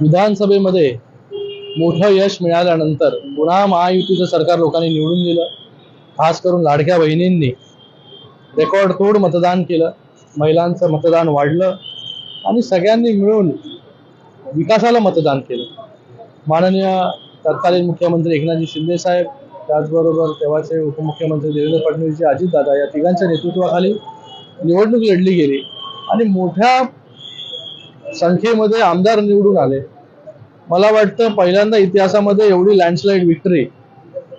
विधानसभेमध्ये मोठं यश मिळाल्यानंतर पुन्हा महायुतीचं सरकार लोकांनी निवडून दिलं। खास करून लाडक्या बहिणींनी रेकॉर्ड तोड मतदान केलं, महिलांचं मतदान वाढलं आणि सगळ्यांनी मिळून विकासाला मतदान केलं। माननीय तत्कालीन मुख्यमंत्री एकनाथजी शिंदे साहेब, त्याचबरोबर तेव्हाचे उपमुख्यमंत्री देवेंद्र फडणवीस, अजितदादा या तिघांच्या नेतृत्वाखाली निवडणूक लढली गेली आणि मोठ्या संख्येमध्ये आमदार निवडून आले। मला वाटतं पहिल्यांदा इतिहासामध्ये एवढी लँडस्लाइड विक्ट्री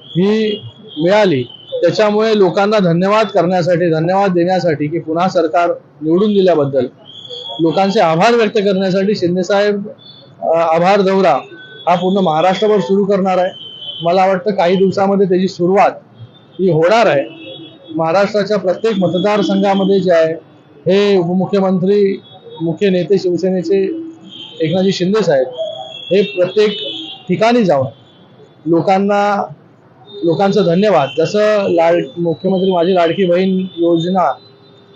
ही मिळाली। त्याच्यामुळे लोकांना धन्यवाद करण्यासाठी, धन्यवाद देण्यासाठी की पुन्हा सरकार निवडून दिल्याबद्दल लोकांचे आभार व्यक्त करण्यासाठी शिंदे साहेब आभार दौरा हा पूर्ण महाराष्ट्रभर सुरू करणार आहे। मला वाटतं काही दिवसामध्ये त्याची सुरुवात ही होणार आहे। महाराष्ट्राच्या प्रत्येक मतदारसंघामध्ये जे आहे हे उपमुख्यमंत्री, मुख्य नेते शिवसेनेचे एकनाथजी शिंदे साहेब हे प्रत्येक ठिकाणी जाऊन लोकांचं धन्यवाद, जसं मुख्यमंत्री माझी लाडकी बहीण योजना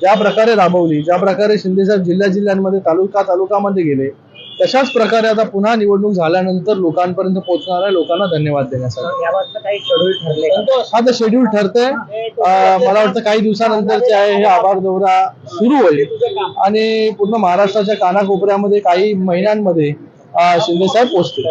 ज्या प्रकारे राबवली, ज्या प्रकारे शिंदे साहेब जिल्ह्यामध्ये तालुकामध्ये गेले, तशाच प्रकारे आता पुन्हा निवडणूक झाल्यानंतर लोकांपर्यंत पोहोचणार आहे, लोकांना धन्यवाद देण्यासाठी। याबाबत काही शेड्यूल ठरले का? हा तर शेड्यूल ठरतंय। मला वाटतं काही दिवसानंतर जे आहे हे आभार दौरा सुरू होईल आणि पूर्ण महाराष्ट्राच्या कानाकोपऱ्यामध्ये काही महिन्यांमध्ये शिंदे साहेब पोहोचतील।